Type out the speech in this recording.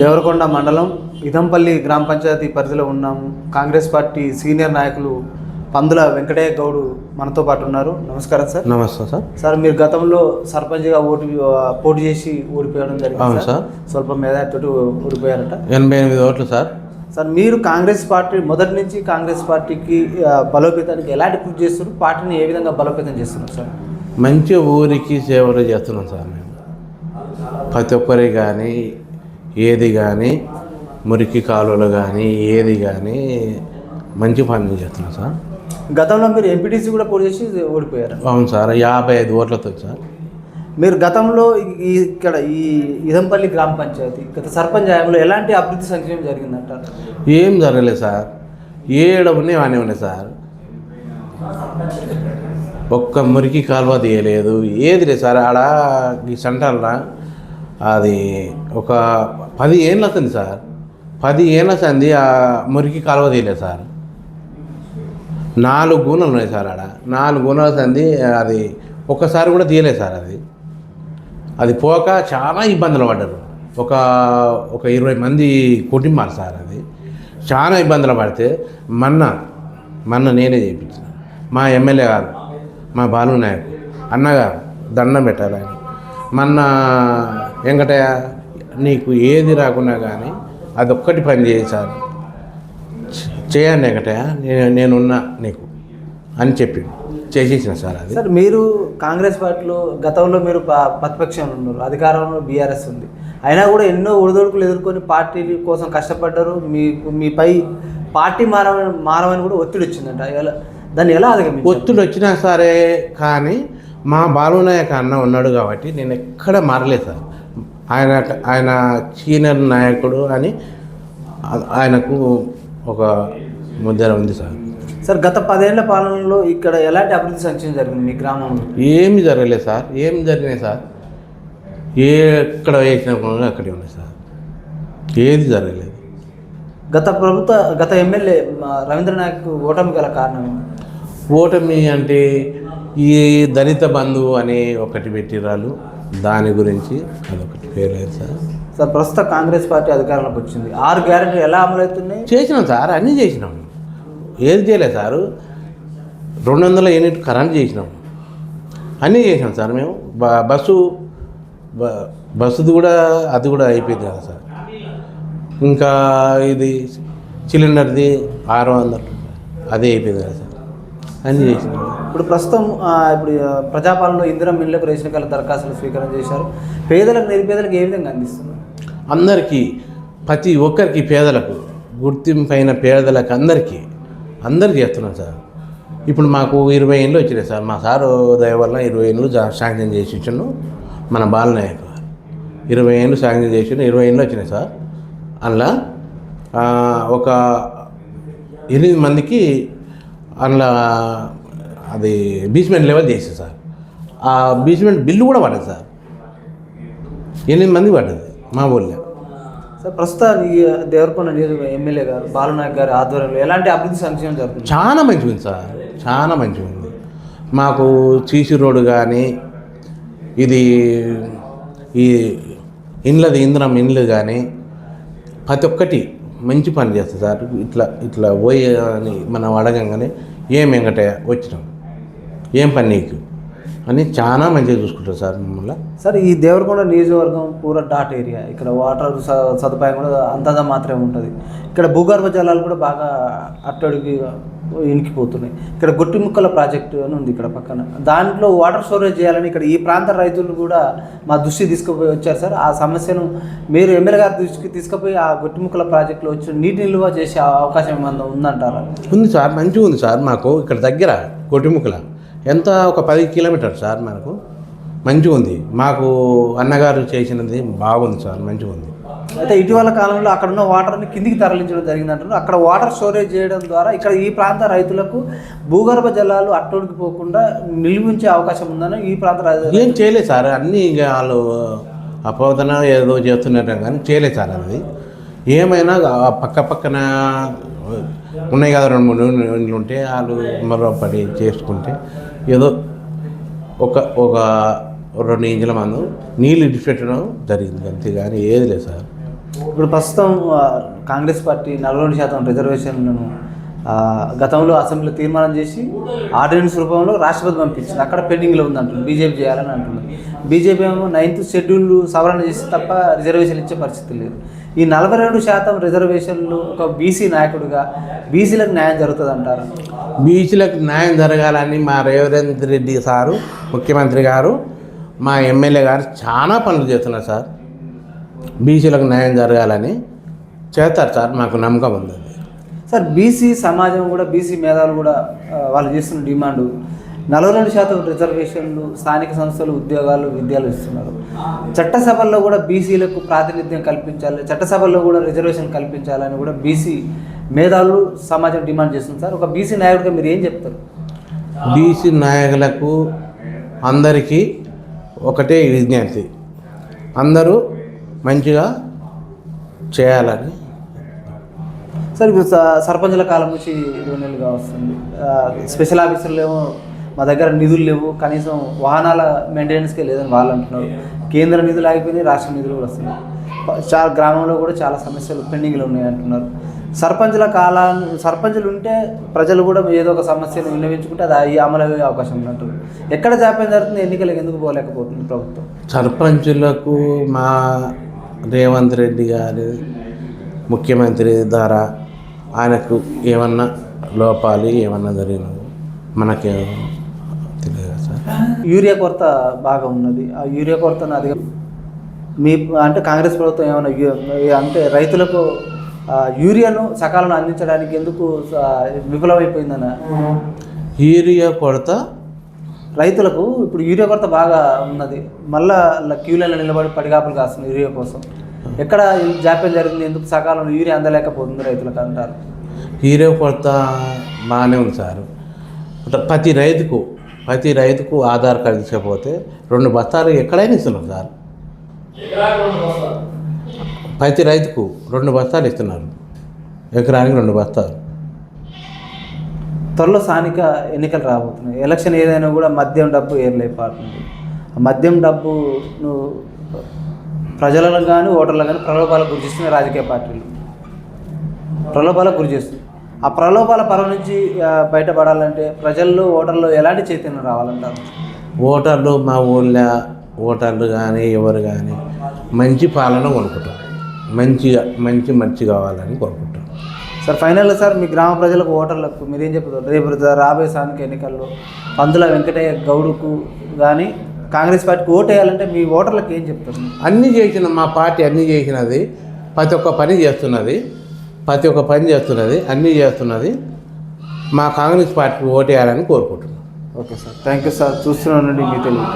దేవరకొండ మండలం ఇదంపల్లి గ్రామ పంచాయతీ పరిధిలో ఉన్నాము. కాంగ్రెస్ పార్టీ సీనియర్ నాయకులు పందుల వెంకటయ్య గౌడ్ మనతో పాటు ఉన్నారు. నమస్కారం సార్. నమస్తే సార్. సార్, మీరు గతంలో సర్పంచ్గా పోటీ చేసి ఓడిపోయడం జరిగింది సార్. స్వల్ప మేధాతో ఓడిపోయారట. 88 ఓట్లు సార్. సార్, మీరు కాంగ్రెస్ పార్టీ మొదటి నుంచి కాంగ్రెస్ పార్టీకి బలోపేతానికి ఎలాంటి కృషి చేస్తున్నారు? పార్టీని ఏ విధంగా బలోపేతం చేస్తున్నారు సార్? మంచి ఊరికి సేవలు చేస్తున్నాం సార్. మేము ప్రతి ఒక్కరికి కానీ ఏది కానీ మురికి కాలువలు కానీ ఏది కానీ మంచి పనులు చేస్తున్నాం సార్. గతంలో మీరు ఎంపీటీసీ కూడా పోటీ చేసి ఓడిపోయారు. అవును సార్, 55 ఓట్లతో సార్. మీరు గతంలో ఇక్కడ ఈ ఇదంపల్లి గ్రామ పంచాయతీ గత సర్పంచ్ హయాంలో ఎలాంటి అభివృద్ధి సంక్షేమం జరిగిందంటారు? ఏం జరగలేదు సార్. ఏడవనే వానే ఉన్నాయి సార్. ఒక్క మురికి కాలువ తీయలేదు, ఏది లేదు సార్. ఆడ ఈ సెంటర్లో అది ఒక 10 ఏళ్ళు అవుతుంది సార్. 10 ఏళ్ళ సంది ఆ మురికి కాలువ తీయలేదు సార్. 4 గూనెలు ఉన్నాయి సార్. ఆడ 4 గూనెల సంది అది ఒక్కసారి కూడా తీయలేదు సార్. అది పోక చాలా ఇబ్బందులు పడ్డారు. ఒక 20 మంది కుటుంబాలు సార్. అది చాలా ఇబ్బందులు పడితే మొన్న నేనే చేయించిన మా ఎమ్మెల్యే గారు, మా బాలు నాయక్ అన్నగారు దండం పెట్టారు. ఆయన మొన్న వెంకటయ్య నీకు ఏది రాకున్నా కానీ అదొక్కటి పని చేశారు, చేయండి వెంకటయ్య, నేనున్నా నీకు అని చెప్పి చేసేసిన సార్. అది సార్, మీరు కాంగ్రెస్ పార్టీలో గతంలో మీరు ప్రతిపక్షంలో ఉన్నారు, అధికారంలో బీఆర్ఎస్ ఉంది, అయినా కూడా ఎన్నో ఒడిదొడుకులు ఎదుర్కొని పార్టీ కోసం కష్టపడ్డారు. మీపై పార్టీ మారమని కూడా ఒత్తిడి వచ్చిందంట. దాన్ని ఎలా అధిగమించారు? ఒత్తిడి వచ్చినా సరే కానీ మా బాలునాయక అన్న ఉన్నాడు కాబట్టి నేను ఎక్కడ మారలేదు సార్. ఆయన సీనియర్ నాయకుడు అని ఆయనకు ఒక ముద్ర ఉంది సార్. సార్, గత 10 ఏళ్ల పాలనలో ఇక్కడ ఎలాంటి అభివృద్ధి సంక్షేమం జరిగింది మీ గ్రామంలో? ఏమి జరగలేదు సార్. ఏమి జరిగినాయి సార్? ఎక్కడ వేసిన అక్కడే ఉన్నాయి సార్. ఏది జరగలేదు. గత ఎమ్మెల్యే రవీంద్ర నాయక్ ఓటమి గల కారణం? ఓటమి అంటే ఈ దళిత బంధువు అని ఒకటి పెట్టిరాలు, దాని గురించి అదొకటి పేర్లేదు సార్. సార్, ప్రస్తుత కాంగ్రెస్ పార్టీ అధికారంలోకి వచ్చింది. 6 గ్యారెంటీలు ఎలా అమలవుతున్నాయి? చేసినాం సార్, అన్నీ చేసినాం. ఏది చేయలేదు సార్. 200 యూనిట్ కరెంట్ చేసినాం, అన్నీ చేసినాం సార్. మేము బస్సుది కూడా అది కూడా అయిపోయింది కదా సార్. ఇంకా ఇది సిలిండర్ది 600 అదే అయిపోయింది కదా సార్. అన్నీ చేసినాం. ఇప్పుడు ప్రస్తుతం ప్రజాపాలనలో ఇందిరమ్మ ఇళ్లకు రేషన్ కార్డుల దరఖాస్తులు స్వీకరణ చేశారు. పేదలకు నిరుపేదలకు ఏ విధంగా అందిస్తున్నారు? అందరికీ, ప్రతి ఒక్కరికి, పేదలకు, గుర్తింపైన పేదలకు అందరికీ చేస్తున్నాం సార్. ఇప్పుడు మాకు 20 ఏళ్ళు వచ్చినాయి సార్. మా సారు దయ వల్ల 20 ఏళ్ళు శాంక్షన్ చేసి ఇచ్చాను. మన బాలనాయక్ 20 ఏళ్ళు శాంక్షన్ చేసి 20 ఏళ్ళు వచ్చినాయి సార్. అందులో ఒక 8 మందికి అందులో అది బీచ్మెంట్ లెవెల్ చేసి సార్. ఆ బీచ్మెంట్ బిల్లు కూడా పడ్డది సార్. 8 మంది పడ్డది మా ఊళ్ళో సార్. ప్రస్తుతం ఈ దేవరకొండ ఎమ్మెల్యే గారు బాలునాయక్ గారి ఆధ్వర్యంలో ఎలాంటి అభివృద్ధి సంక్షేమం జరుగుతుంది? చాలా మంచిగా ఉంది సార్, చాలా మంచిగా ఉంది. మాకు సీసీ రోడ్డు కానీ, ఇది ఈ ఇంద్రం ఇండ్లు కానీ ప్రతి ఒక్కటి మంచి పని చేస్తుంది సార్. ఇట్లా పోయి అని మనం అడగంగానే ఏం వెంకటయ్య వచ్చినాం, ఏం పని నీకు అని చాలా మంచిగా చూసుకుంటారు సార్ మమ్మల్ని. సార్, ఈ దేవరకొండ నియోజకవర్గం పూర డాట్ ఏరియా. ఇక్కడ వాటర్ సదుపాయం కూడా అంతగా మాత్రమే ఉంటుంది. ఇక్కడ భూగర్భ జలాలు కూడా బాగా అట్టడికి ఇనికిపోతున్నాయి. ఇక్కడ గొట్టిముక్కల ప్రాజెక్టు అని ఉంది ఇక్కడ పక్కన. దాంట్లో వాటర్ స్టోరేజ్ చేయాలని ఇక్కడ ఈ ప్రాంత రైతులు కూడా మా దృష్టికి తీసుకుపోయి వచ్చారు సార్. ఆ సమస్యను మీరు ఎమ్మెల్యే గారి దృష్టికి తీసుకుపోయి ఆ గొట్టిముక్కల ప్రాజెక్టులో వచ్చి నీటి నిల్వ చేసే అవకాశం ఏమన్నా ఉందంటారా? ఉంది సార్, మంచిగా ఉంది సార్. మాకు ఇక్కడ దగ్గర గొట్టిముక్కల ఎంత ఒక 10 కిలోమీటర్ సార్. మనకు మంచిగా ఉంది. మాకు అన్నగారు చేసినది బాగుంది సార్, మంచిగా ఉంది. అయితే ఇటీవల కాలంలో అక్కడ ఉన్న వాటర్ని కిందికి తరలించడం జరిగిందంటారు. అక్కడ వాటర్ స్టోరేజ్ చేయడం ద్వారా ఇక్కడ ఈ ప్రాంత రైతులకు భూగర్భ జలాలు అట్టడికిపోకుండా నిల్వించే అవకాశం ఉందని ఈ ప్రాంత రైతులు ఏం చేయలేదు సార్. అన్నీ ఇక వాళ్ళు అపోదన ఏదో చేస్తున్నారు కానీ చేయలేదు సార్. అది ఏమైనా పక్కన ఉన్నాయి కదా 2-3 ఇండ్లు ఉంటే వాళ్ళు మరొకటి చేసుకుంటే ఏదో ఒక 2 ఇంచుల మందు నీళ్ళు ఇడిచిపెట్టడం జరిగింది అంతే, కానీ ఏది లేదు సార్. ఇప్పుడు ప్రస్తుతం కాంగ్రెస్ పార్టీ 42% రిజర్వేషన్లను గతంలో అసెంబ్లీలో తీర్మానం చేసి ఆర్డినెన్స్ రూపంలో రాష్ట్రపతి పంపించింది. అక్కడ పెండింగ్లో ఉంది అంటుంది, బీజేపీ చేయాలని అంటున్నారు. బీజేపీ ఏమో 9th షెడ్యూల్ సవరణ చేసి తప్ప రిజర్వేషన్ ఇచ్చే పరిస్థితి లేదు. ఈ 42% రిజర్వేషన్లు ఒక బీసీ నాయకుడిగా బీసీలకు న్యాయం జరుగుతుంది అంటారా? బీసీలకు న్యాయం జరగాలని మా రేవంత్ రెడ్డి సారు, ముఖ్యమంత్రి గారు, మా ఎమ్మెల్యే గారు చాలా పనులు చేస్తున్నారు సార్. బీసీలకు న్యాయం జరగాలని చేస్తారు సార్, మాకు నమ్మకం ఉంది. సార్ బీసీ సమాజం కూడా, బీసీ మేధావులు కూడా వాళ్ళు చేస్తున్న డిమాండ్ 42% రిజర్వేషన్లు, స్థానిక సంస్థలు ఉద్యోగాలు, విద్యలు ఇస్తున్నారు. చట్టసభల్లో కూడా బీసీలకు ప్రాతినిధ్యం కల్పించాలి, చట్టసభల్లో కూడా రిజర్వేషన్ కల్పించాలని కూడా బీసీ మేధావులు సమాజం డిమాండ్ చేస్తుంది. సార్ ఒక బీసీ నాయకుడిగా మీరు ఏం చెప్తారు? బీసీ నాయకులకు అందరికీ ఒకటే విజ్ఞప్తి, అందరూ మంచిగా చేయాలని. సార్ ఇప్పుడు సర్పంచుల కాలం నుంచి 20 నెలలుగా వస్తుంది. స్పెషల్ ఆఫీసర్లు ఏమో మా దగ్గర నిధులు లేవు, కనీసం వాహనాల మెయింటెనెన్స్కే లేదని వాళ్ళు అంటున్నారు. కేంద్ర నిధులు ఆగిపోయినాయి, రాష్ట్ర నిధులు కూడా వస్తున్నాయి. చాలా గ్రామంలో కూడా చాలా సమస్యలు పెండింగ్లు ఉన్నాయి అంటున్నారు. సర్పంచులు ఉంటే ప్రజలు కూడా ఏదో ఒక సమస్యను విన్నవించుకుంటే అది అమలు అయ్యే అవకాశం ఉన్నట్టు. ఎక్కడ జాప్యం జరుగుతుంది, ఎన్నికలకు ఎందుకు పోలేకపోతుంది ప్రభుత్వం? సర్పంచులకు మా రేవంత్ రెడ్డి గారి ముఖ్యమంత్రి ద్వారా ఆయనకు ఏమన్నా లోపాలు ఏమన్నా జరిగినవి మనకి తెలియదు సార్. యూరియా కొరత బాగా ఉన్నది. ఆ యూరియా కొరతను అది మీ అంటే కాంగ్రెస్ ప్రభుత్వం ఏమైనా అంటే రైతులకు యూరియాను సకాలంలో అందించడానికి ఎందుకు విఫలమైపోయిందన్న? యూరియా కొరత రైతులకు ఇప్పుడు యూరియా కొరత బాగా ఉన్నది. మళ్ళా క్యూలలో నిలబడి పడిగాపులు కాస్తుంది యూరియా కోసం. ఎక్కడ జాప్యం జరిగింది, ఎందుకు సకాలంలో యూరియా అందలేకపోతుంది రైతులకు అంటారు? యూరియా కొరత బాగానే ఉంది సార్. ప్రతి రైతుకు ఆధార్ కార్డు ఇచ్చకపోతే 2 బస్తాలు ఎక్కడైనా ఇస్తున్నారు సార్. ప్రతి రైతుకు 2 బస్తాలు ఇస్తున్నారు, ఎకరానికి 2 బస్తాలు. త్వరలో స్థానిక ఎన్నికలు రాబోతున్నాయి. ఎలక్షన్ ఏదైనా కూడా మద్యం డబ్బు ఏర్లైపోతుంది. ఆ మద్యం డబ్బును ప్రజలను కానీ ఓటర్లకు కానీ ప్రలోభాలకు గురి చేస్తున్నాయి రాజకీయ పార్టీలు, ప్రలోభాలకు గురి చేస్తుంది. ఆ ప్రలోభాల పరం నుంచి బయటపడాలంటే ప్రజల్లో, ఓటర్లో ఎలాంటి చైతన్యం రావాలంటారు? ఓటర్లు, మా ఊళ్ళో ఓటర్లు కానీ ఎవరు కానీ మంచి పాలన కొనుక్కుంటారు, మంచి కావాలని కోరుకుంటారు. సార్ ఫైనల్గా సార్ మీ గ్రామ ప్రజలకు, ఓటర్లకు మీరేం చెప్తారు? రేపు రాబోయే స్థానిక ఎన్నికల్లో పందుల వెంకటయ్య గౌడుకు కానీ కాంగ్రెస్ పార్టీకి ఓటు వేయాలంటే మీ ఓటర్లకు ఏం చెప్తారు? అన్నీ చేసిన మా పార్టీ అన్నీ చేసినది, ప్రతి ఒక్క పని చేస్తున్నది, అన్నీ చేస్తున్నది. మా కాంగ్రెస్ పార్టీకి ఓటు వేయాలని కోరుకుంటున్నాం. Okay sir, thank you sir. చూస్తున్నానండి మీ తెలుగు.